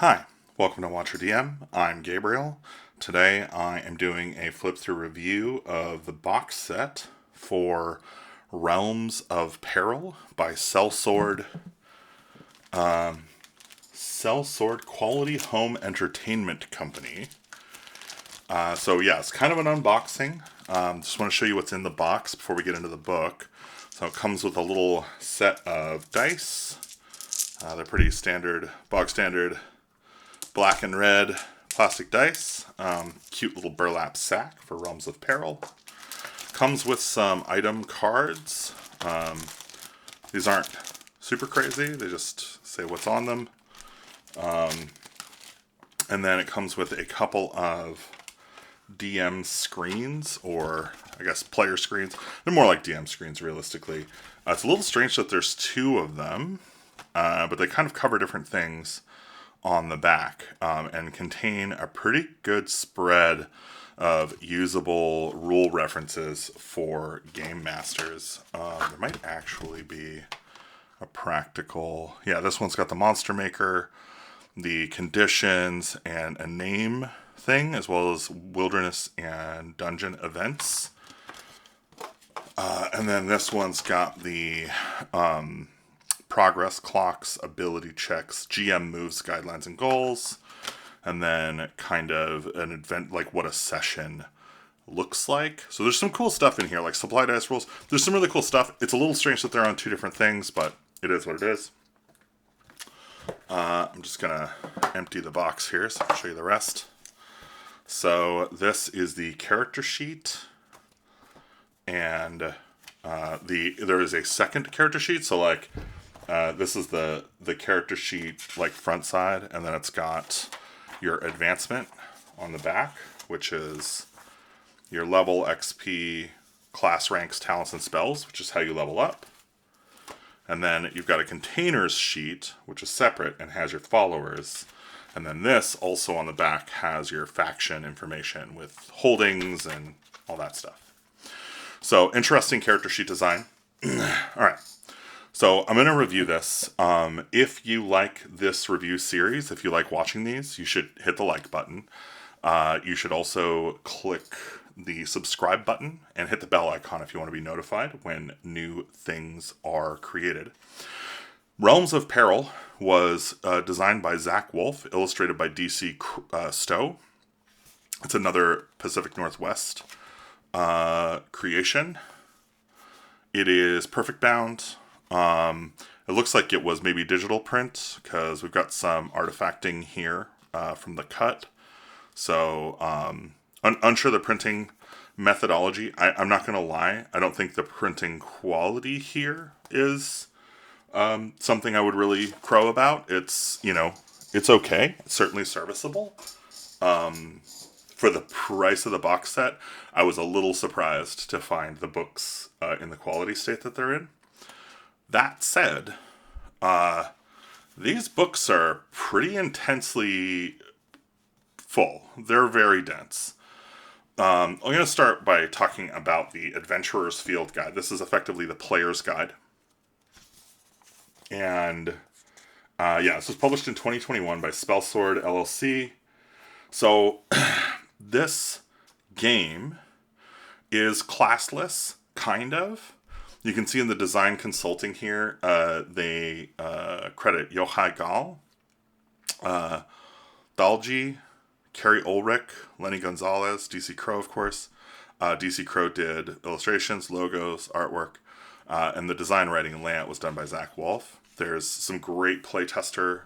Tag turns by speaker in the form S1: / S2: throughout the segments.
S1: Hi, welcome to Watcher DM. I'm Gabriel. Today I am doing a flip through review of the box set for Realms of Peril by Sellsword Quality Home Entertainment Company. It's kind of an unboxing. Just want to show you what's in the box before we get into the book. So it comes with a little set of dice. They're pretty standard, bog standard, black and red plastic dice. Cute little burlap sack for Realms of Peril. Comes with some item cards. These aren't super crazy. They just say what's on them. And then it comes with a couple of DM screens, or I guess player screens. They're more like DM screens, realistically. It's a little strange that there's two of them, but they kind of cover different things on the back, and contain a pretty good spread of usable rule references for game masters. There might actually be a practical... Yeah, this one's got the monster maker, the conditions, and a name thing, as well as wilderness and dungeon events. And then this one's got the progress clocks, ability checks, GM moves, guidelines, and goals. And then kind of an event, like what a session looks like. So there's some cool stuff in here, like supply dice rules. There's some really cool stuff. It's a little strange that they're on two different things, but it is what it is. I'm just going to empty the box here so I can show you the rest. So this is the character sheet, and there is a second character sheet. So like this is the character sheet, like front side, and then it's got your advancement on the back, which is your level, XP, class ranks, talents, and spells, which is how you level up. And then you've got a containers sheet, which is separate and has your followers. And then this also on the back has your faction information with holdings and all that stuff. So interesting character sheet design. All right. So I'm going to review this. If you like this review series, if you like watching these, you should hit the like button. You should also click the subscribe button and hit the bell icon if you want to be notified when new things are created. Realms of Peril was designed by Zach Wolf, illustrated by DC Stowe. It's another Pacific Northwest creation. It is perfect bound. It looks like it was maybe digital print, because we've got some artifacting here from the cut. So unsure the printing methodology. I'm not going to lie. I don't think the printing quality here is something I would really crow about. It's, it's okay. It's certainly serviceable. For the price of the box set, I was a little surprised to find the books in the quality state that they're in. That said, these books are pretty intensely full. They're very dense. I'm going to start by talking about the Adventurer's Field Guide. This is effectively the player's guide. And this was published in 2021 by Spellsword LLC. So this game is classless, kind of. You can see in the design consulting here, they credit Yochai Gal, Dalji, Carrie Ulrich, Lenny Gonzalez, DC Crow, of course. DC Crow did illustrations, logos, artwork, and the design, writing, and layout was done by Zach Wolf. There's some great playtester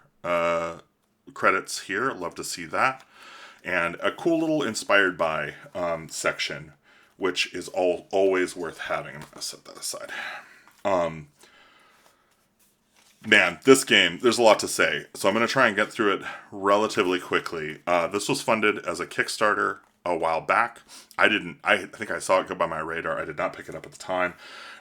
S1: credits here. Love to see that. And a cool little inspired by section, which is always worth having. I'm going to set that aside. Man, this game, there's a lot to say. So I'm going to try and get through it relatively quickly. This was funded as a Kickstarter a while back. I think I saw it go by my radar. I did not pick it up at the time.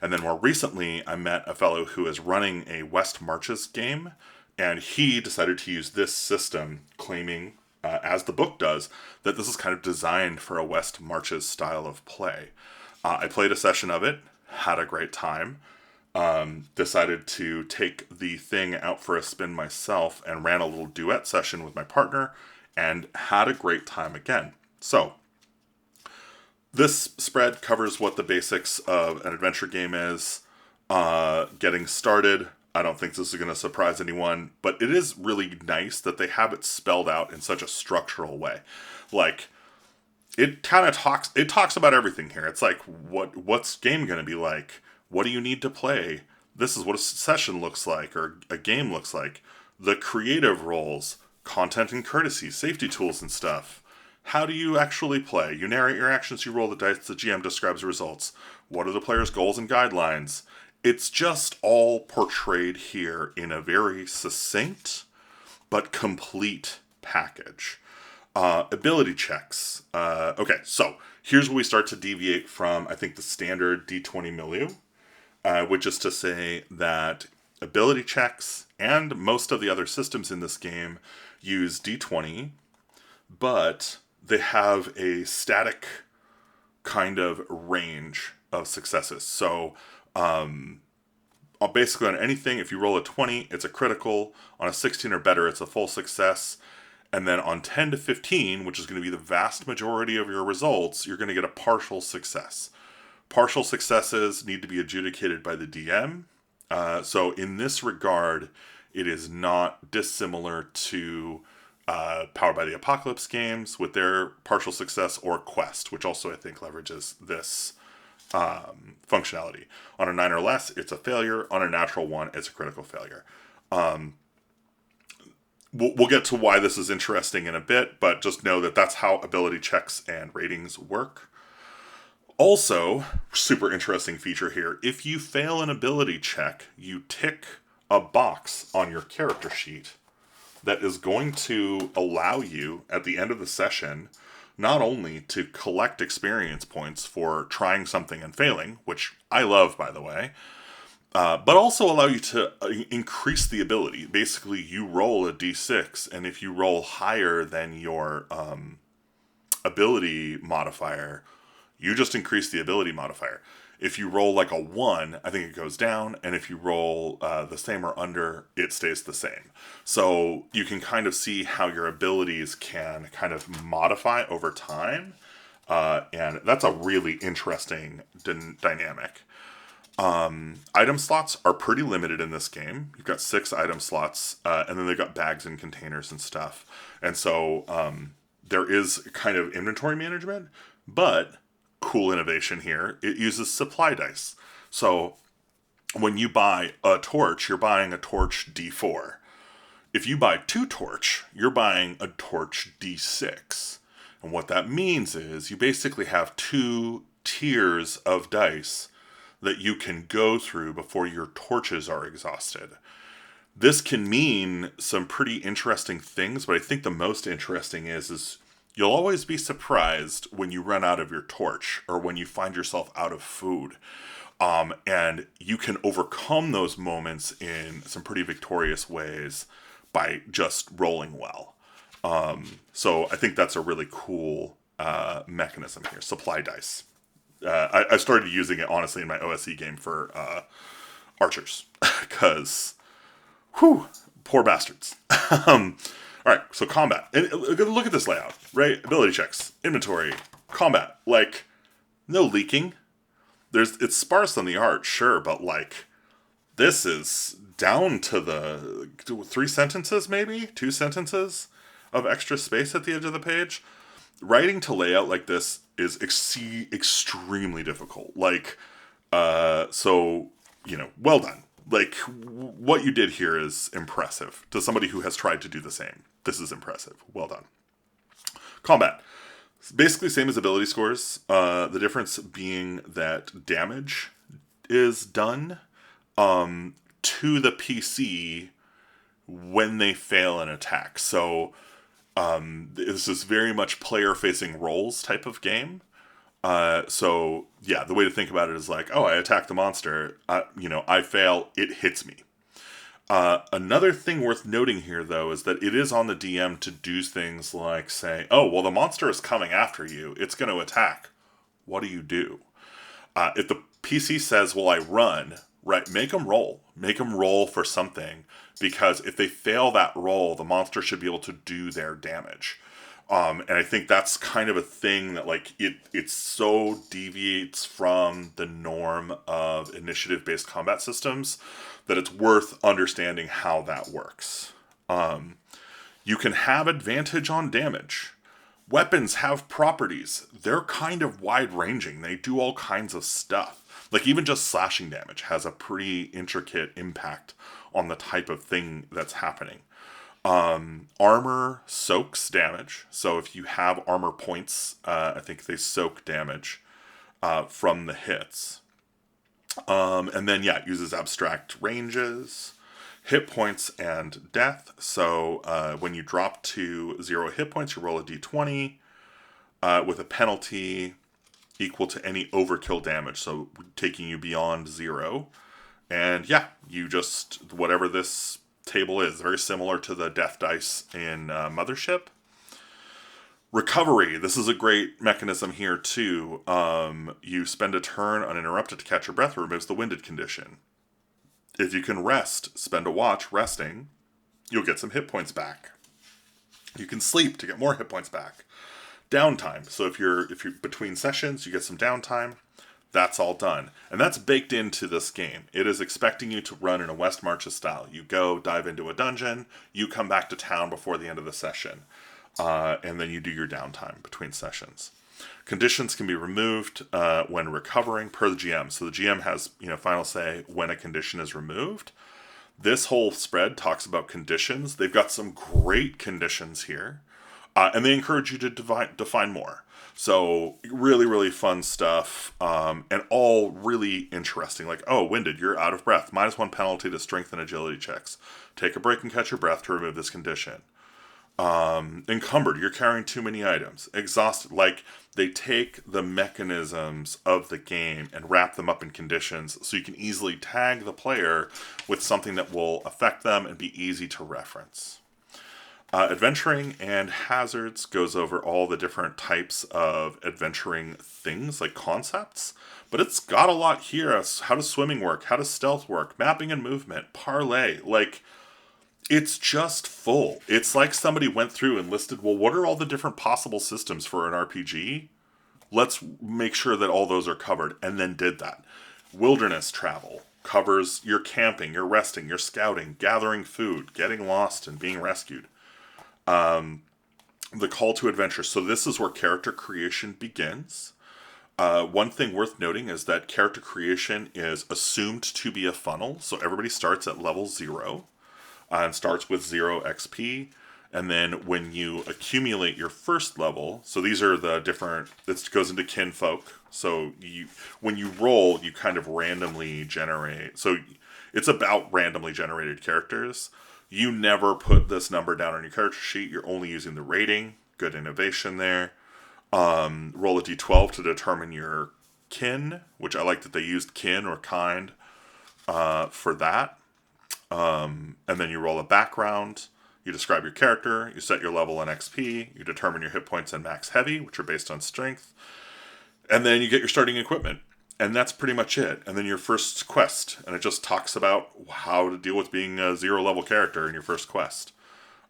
S1: And then more recently, I met a fellow who is running a West Marches game, and he decided to use this system, claiming, as the book does, that this is kind of designed for a West Marches style of play. I played a session of it, had a great time. decided to take the thing out for a spin myself and ran a little duet session with my partner and had a great time again. So, this spread covers what the basics of an adventure game is. Getting started, I don't think this is going to surprise anyone, but it is really nice that they have it spelled out in such a structural way. Like, it kind of talks about everything here. It's like, what's game going to be like? What do you need to play? This is what a session looks like, or a game looks like. The creative roles, content and courtesy, safety tools and stuff. How do you actually play? You narrate your actions, you roll the dice, the GM describes the results. What are the player's goals and guidelines? It's just all portrayed here in a very succinct but complete package. Ability checks. Okay, so here's where we start to deviate from, I think, the standard D20 milieu, which is to say that ability checks and most of the other systems in this game use D20, but they have a static kind of range of successes. So, basically on anything, if you roll a 20, it's a critical. On a 16 or better, it's a full success. And then on 10 to 15, which is going to be the vast majority of your results, you're going to get a partial success. Partial successes need to be adjudicated by the DM. So in this regard, it is not dissimilar to Powered by the Apocalypse games with their partial success, or Quest, which also I think leverages this functionality. On a 9 or less, it's a failure. On a natural 1, it's a critical failure. We'll get to why this is interesting in a bit, but just know that that's how ability checks and ratings work. Also, super interesting feature here, if you fail an ability check, you tick a box on your character sheet that is going to allow you, at the end of the session, not only to collect experience points for trying something and failing, which I love, by the way, but also allow you to increase the ability. Basically, you roll a d6, and if you roll higher than your ability modifier, you just increase the ability modifier. If you roll like a 1, I think it goes down, and if you roll the same or under, it stays the same. So you can kind of see how your abilities can kind of modify over time, and that's a really interesting dynamic. Item slots are pretty limited in this game. You've got 6 item slots, and then they've got bags and containers and stuff. And so there is kind of inventory management, but cool innovation here, it uses supply dice. So when you buy a torch, you're buying a torch D4. If you buy 2 torch, you're buying a torch D6. And what that means is you basically have 2 tiers of dice that you can go through before your torches are exhausted. This can mean some pretty interesting things, but I think the most interesting is you'll always be surprised when you run out of your torch or when you find yourself out of food. And you can overcome those moments in some pretty victorious ways by just rolling well. So I think that's a really cool mechanism here, supply dice. I started using it, honestly, in my OSE game for archers, because, poor bastards. All right, so combat. And look at this layout, right? Ability checks, inventory, combat. Like, no leaking. It's sparse on the art, sure, but like, this is down to the 3 sentences, maybe 2 sentences of extra space at the edge of the page. Writing to layout like this is extremely difficult. Like, so, well done. Like, what you did here is impressive. To somebody who has tried to do the same, this is impressive. Well done. Combat. Basically same as ability scores. The difference being that damage is done to the PC when they fail an attack. So this is very much player-facing roles type of game. So yeah, the way to think about it is like, oh, I attack the monster, I fail, it hits me. Another thing worth noting here, though, is that it is on the DM to do things like say, oh, well, the monster is coming after you, it's going to attack. What do you do? If the PC says, well, I run, Right, make them roll. Make them roll for something, because if they fail that roll, the monster should be able to do their damage. And I think that's kind of a thing that, like, it so deviates from the norm of initiative-based combat systems that it's worth understanding how that works. You can have advantage on damage. Weapons have properties. They're kind of wide-ranging. They do all kinds of stuff. Like, even just slashing damage has a pretty intricate impact on the type of thing that's happening. Armor soaks damage. So if you have armor points, I think they soak damage from the hits. And then, yeah, it uses abstract ranges, hit points, and death. So when you drop to 0 hit points, you roll a d20 with a penalty equal to any overkill damage, so taking you beyond 0. And yeah, you just, whatever this table is, very similar to the death dice in Mothership. Recovery, this is a great mechanism here too. You spend a turn uninterrupted to catch your breath, removes the winded condition. If you can rest, spend a watch resting, you'll get some hit points back. You can sleep to get more hit points back. Downtime, so if you're between sessions, you get some downtime. That's all done. And that's baked into this game. It is expecting you to run in a West Marches style. You go, dive into a dungeon, you come back to town before the end of the session. And then you do your downtime between sessions. Conditions can be removed when recovering per the GM. So the GM has, final say when a condition is removed. This whole spread talks about conditions. They've got some great conditions here. And they encourage you to define more. So really, really fun stuff, and all really interesting. Like, winded, you're out of breath. -1 penalty to strength and agility checks. Take a break and catch your breath to remove this condition. Encumbered, you're carrying too many items. Exhausted, like, they take the mechanisms of the game and wrap them up in conditions so you can easily tag the player with something that will affect them and be easy to reference. Adventuring and hazards goes over all the different types of adventuring things, like concepts, but it's got a lot here. How does swimming work? How does stealth work? Mapping and movement, parlay, like, it's just full. It's like somebody went through and listed, well, what are all the different possible systems for an RPG? Let's make sure that all those are covered, and then did that. Wilderness travel covers your camping, your resting, your scouting, gathering food, getting lost, and being rescued. The call to adventure. So this is where character creation begins. One thing worth noting is that character creation is assumed to be a funnel. So everybody starts at level 0 and starts with 0 XP. And then when you accumulate your first level, so these are the different, this goes into kinfolk. So when you roll, you kind of randomly generate. So it's about randomly generated characters. You never put this number down on your character sheet. You're only using the rating. Good innovation there. Roll a d12 to determine your kin, which I like that they used kin or kind for that. And then you roll a background. You describe your character. You set your level and XP. You determine your hit points and max heavy, which are based on strength. And then you get your starting equipment. And that's pretty much it. And then your first quest. And it just talks about how to deal with being a 0 level character in your first quest.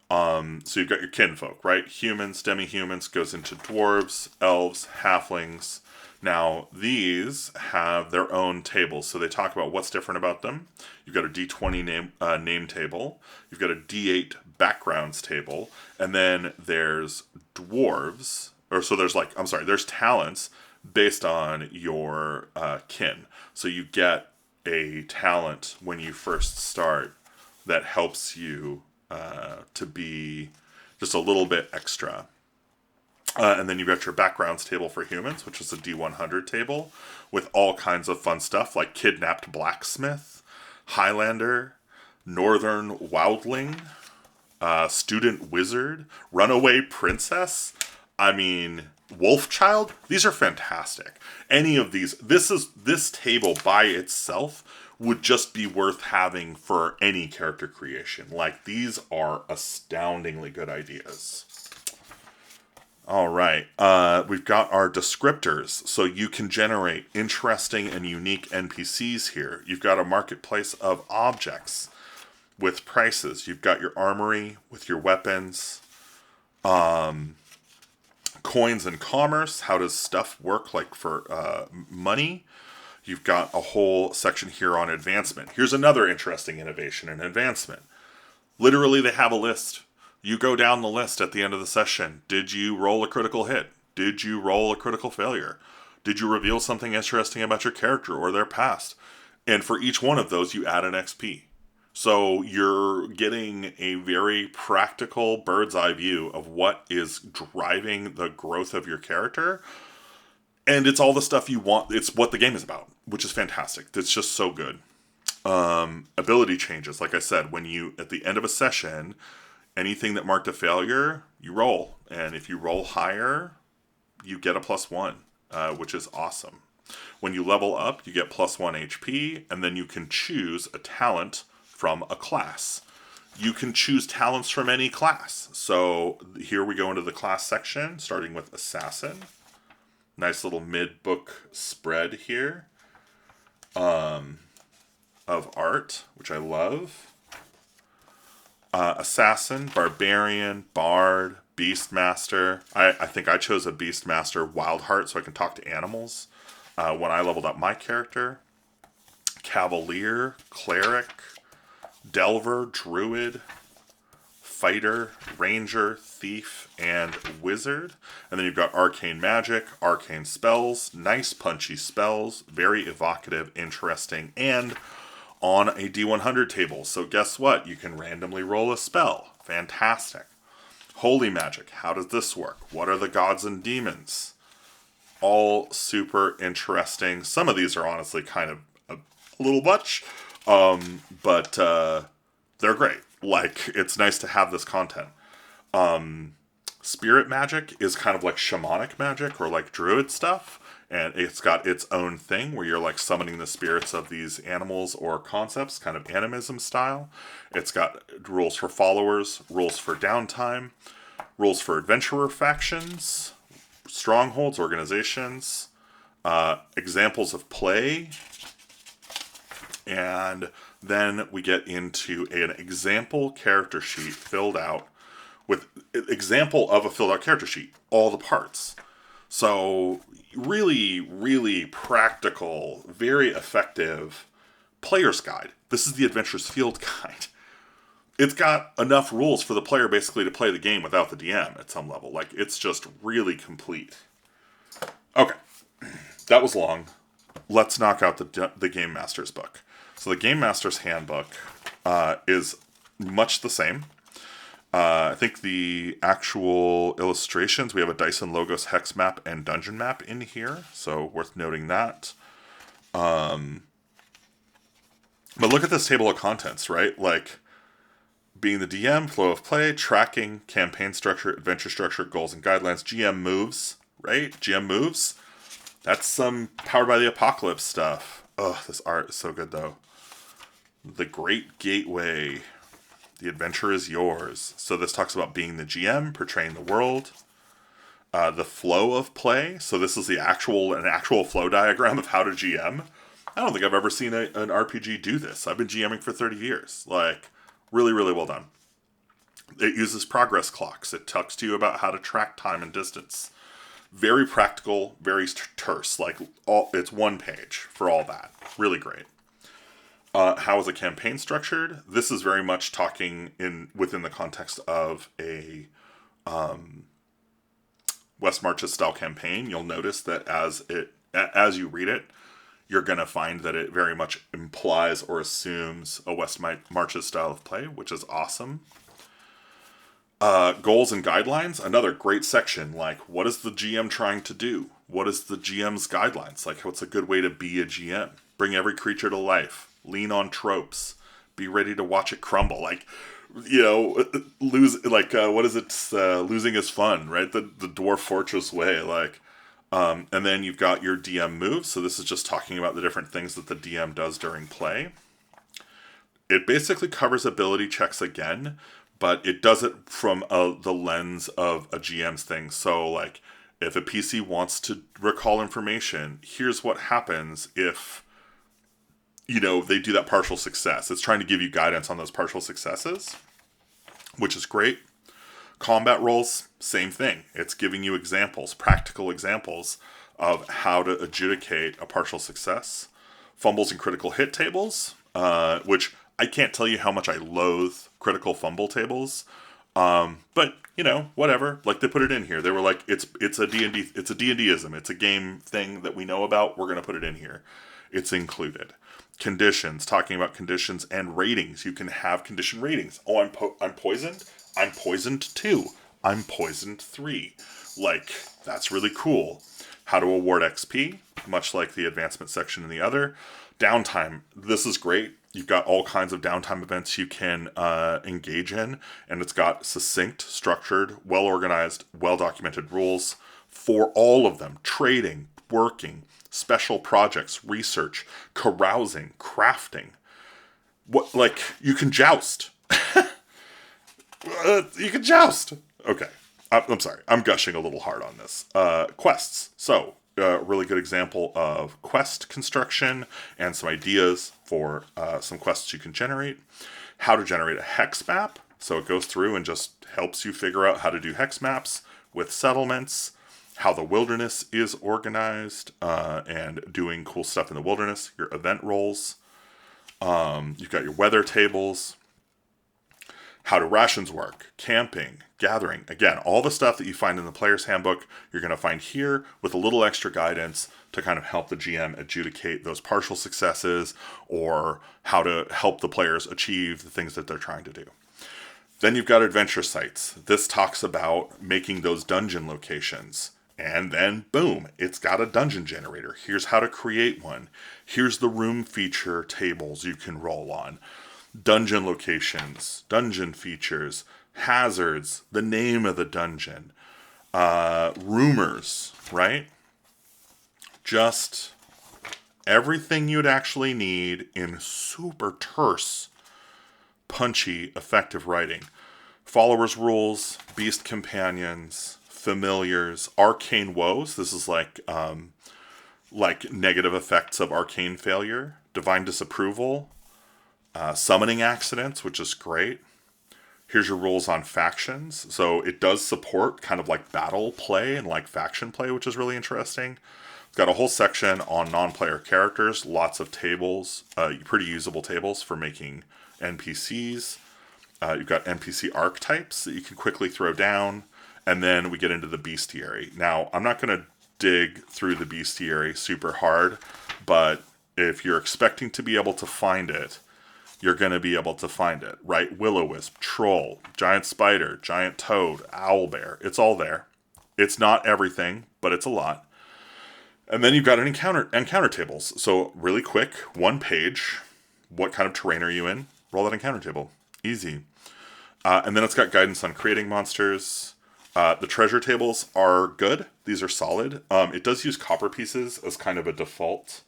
S1: So you've got your kinfolk, right? Humans, demi-humans, goes into dwarves, elves, halflings. Now, these have their own tables. So they talk about what's different about them. You've got a D20 name table. You've got a D8 backgrounds table. And then there's dwarves. There's talents based on your kin. So you get a talent when you first start that helps you to be just a little bit extra. And then you've got your backgrounds table for humans, which is a D100 table with all kinds of fun stuff like kidnapped blacksmith, Highlander, northern wildling, student wizard, runaway princess. I mean, Wolfchild, these are fantastic. Any of these, this table by itself would just be worth having for any character creation. Like, these are astoundingly good ideas. All right. We've got our descriptors, so you can generate interesting and unique NPCs here. You've got a marketplace of objects with prices. You've got your armory with your weapons, coins and commerce. How does stuff work, like for money? You've got a whole section here on advancement. Here's another interesting innovation in advancement. Literally, they have a list. You go down the list at the end of the session. Did you roll a critical hit? Did you roll a critical failure? Did you reveal something interesting about your character or their past? And for each one of those, you add an XP. So you're getting a very practical bird's eye view of what is driving the growth of your character. And it's all the stuff you want. It's what the game is about, which is fantastic. It's just so good. Ability changes. Like I said, when you, at the end of a session, anything that marked a failure, you roll. And if you roll higher, you get a +1, which is awesome. When you level up, you get +1 HP, and then you can choose a talent from a class. You can choose talents from any class. So here we go into the class section, starting with Assassin. Nice little mid-book spread here of art, which I love. Assassin, Barbarian, Bard, Beastmaster. I think I chose a Beastmaster Wildheart so I can talk to animals when I leveled up my character. Cavalier, Cleric, Delver, Druid, Fighter, Ranger, Thief, and Wizard. And then you've got Arcane Magic, Arcane Spells, nice punchy spells, very evocative, interesting, and on a D100 table. So guess what? You can randomly roll a spell. Fantastic. Holy Magic. How does this work? What are the gods and demons? All super interesting. Some of these are honestly kind of a little much, but they're great. Like, it's nice to have this content. Spirit magic is kind of like shamanic magic or like druid stuff. And it's got its own thing where you're like summoning the spirits of these animals or concepts, kind of animism style. It's got rules for followers, rules for downtime, rules for adventurer factions, strongholds, organizations, examples of play, and then we get into an example character sheet filled out with example of a filled out character sheet, all the parts. So really, really practical, very effective player's guide. This is the Adventurer's Field Guide. It's got enough rules for the player basically to play the game without the DM at some level. Like, it's just really complete. Okay, that was long. Let's knock out the Game Master's book. So the Game Master's Handbook is much the same. I think the actual illustrations, we have a Dyson Logos hex map and dungeon map in here, so worth noting that. But look at this table of contents, right? Like, being the DM, flow of play, tracking, campaign structure, adventure structure, goals and guidelines, GM moves, right? GM moves. That's some Powered by the Apocalypse stuff. Oh, this art is so good, though. The Great Gateway. The adventure is yours. So this talks about being the GM, portraying the world. The flow of play. So this is an actual flow diagram of how to GM. I don't think I've ever seen an RPG do this. I've been GMing for 30 years. Like, really, really well done. It uses progress clocks. It talks to you about how to track time and distance. Very practical, very terse. Like, it's one page for all that. Really great. How is a campaign structured? This is very much talking within the context of a West Marches style campaign. You'll notice that as you read it, you're going to find that it very much implies or assumes a West Marches style of play, which is awesome. Goals and guidelines, another great section. Like, what is the GM trying to do? What is the GM's guidelines? Like, what's a good way to be a GM? Bring every creature to life. Lean on tropes. Be ready to watch it crumble. Like, you know, what is it? Losing is fun, right? The Dwarf Fortress way. Like, and then you've got your DM moves. So this is just talking about the different things that the DM does during play. It basically covers ability checks again, but it does it from the lens of a GM's thing. So, like, if a PC wants to recall information, here's what happens if, they do that partial success. It's trying to give you guidance on those partial successes, which is great. Combat rolls, same thing. It's giving you examples, practical examples of how to adjudicate a partial success. Fumbles and critical hit tables, which I can't tell you how much I loathe critical fumble tables. But whatever. Like, they put it in here. They were like, it's a D&D, it's a D&D-ism. It's a game thing that we know about. We're going to put it in here. It's included. Conditions, talking about conditions and ratings. You can have condition ratings. Oh, I'm poisoned. I'm poisoned 2. I'm poisoned 3. Like, that's really cool. How to award XP, much like the advancement section in the other. Downtime. This is great. You've got all kinds of downtime events you can engage in, and it's got succinct, structured, well-organized, well-documented rules for all of them. Trading, working, special projects, research, carousing, crafting. You can joust. You can joust. Okay. I'm sorry. I'm gushing a little hard on this. Quests. So, a really good example of quest construction and some ideas for some quests you can generate. How to generate a hex map. So it goes through and just helps you figure out how to do hex maps with settlements. How the wilderness is organized and doing cool stuff in the wilderness. Your event roles. You've got your weather tables. How do rations work, camping, gathering. Again, all the stuff that you find in the player's handbook, you're going to find here with a little extra guidance to kind of help the GM adjudicate those partial successes or how to help the players achieve the things that they're trying to do. Then you've got adventure sites. This talks about making those dungeon locations. And then, boom, it's got a dungeon generator. Here's how to create one. Here's the room feature tables you can roll on. Dungeon locations, dungeon features, hazards, the name of the dungeon, rumors, right? Just everything you'd actually need in super terse, punchy, effective writing. Followers rules, beast companions, familiars, arcane woes. This is like negative effects of arcane failure, divine disapproval, summoning accidents, which is great. Here's your rules on factions. So it does support kind of like battle play and like faction play, which is really interesting. It's got a whole section on non-player characters, lots of tables, pretty usable tables for making NPCs. You've got NPC archetypes that you can quickly throw down. And then we get into the bestiary. Now, I'm not going to dig through the bestiary super hard, but if you're expecting to be able to find it, you're going to be able to find it, right? Will-o-wisp, troll, giant spider, giant toad, owlbear. It's all there. It's not everything, but it's a lot. And then you've got an encounter tables. So really quick, 1 page. What kind of terrain are you in? Roll that encounter table. Easy. And then it's got guidance on creating monsters. The treasure tables are good. These are solid. It does use copper pieces as kind of a default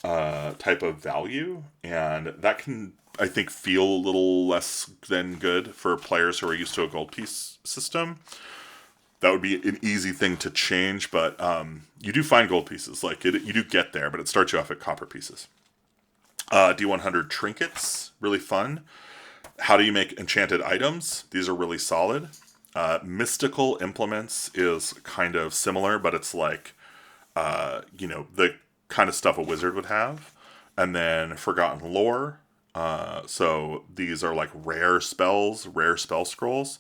S1: type of value, and that can, I think, feel a little less than good for players who are used to a gold piece system. That would be an easy thing to change, but you do find gold pieces. You do get there, but it starts you off at copper pieces. D100 trinkets, really fun. How do you make enchanted items? These are really solid. Mystical implements is kind of similar, but it's like, the kind of stuff a wizard would have. And then forgotten lore. So these are like rare spells, rare spell scrolls.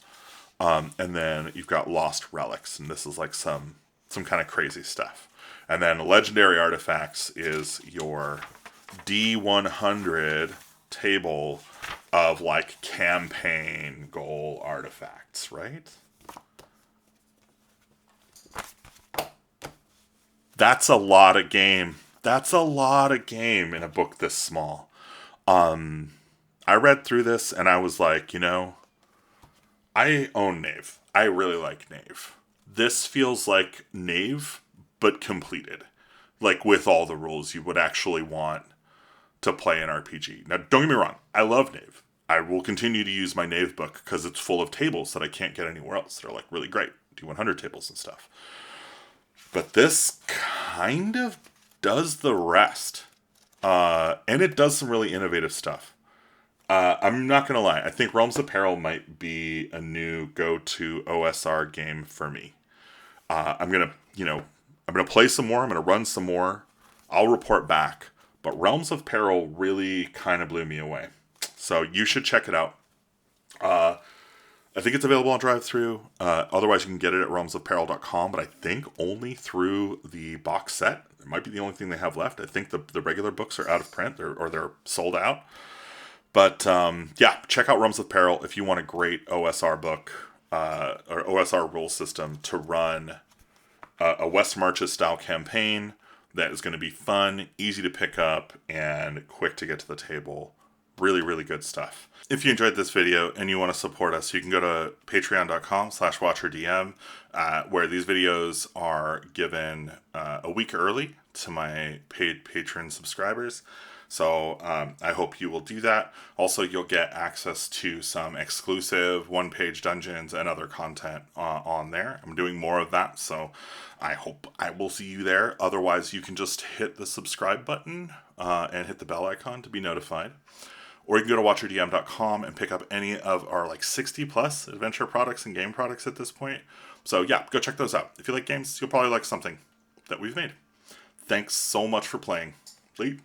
S1: And then you've got lost relics, and this is like some kind of crazy stuff. And then legendary artifacts is your D100 table of like campaign goal artifacts, right? That's a lot of game. That's a lot of game in a book this small. I read through this and I was like, I own Knave. I really like Knave. This feels like Knave, but completed. Like with all the rules you would actually want to play an RPG. Now, don't get me wrong. I love Knave. I will continue to use my Knave book because it's full of tables that I can't get anywhere else. They're like really great, D100 tables and stuff. But this kind of does the rest. And it does some really innovative stuff. I'm not going to lie. I think Realms of Peril might be a new go-to OSR game for me. I'm going to, I'm going to play some more. I'm going to run some more. I'll report back. But Realms of Peril really kind of blew me away. So you should check it out. I think it's available on drive-thru. Otherwise, you can get it at realmsofperil.com, but I think only through the box set. It might be the only thing they have left. I think the regular books are out of print or they're sold out. But yeah, check out Realms of Peril if you want a great OSR book or OSR rule system to run a West Marches style campaign that is going to be fun, easy to pick up, and quick to get to the table. Really, really good stuff. If you enjoyed this video and you want to support us, you can go to patreon.com/watcherdm, where these videos are given a week early to my paid patron subscribers. So I hope you will do that. Also, you'll get access to some exclusive one-page dungeons and other content on there. I'm doing more of that, so I hope I will see you there. Otherwise, you can just hit the subscribe button and hit the bell icon to be notified. Or you can go to watcherdm.com and pick up any of our like 60 plus adventure products and game products at this point. So yeah, go check those out. If you like games, you'll probably like something that we've made. Thanks so much for playing. Lee?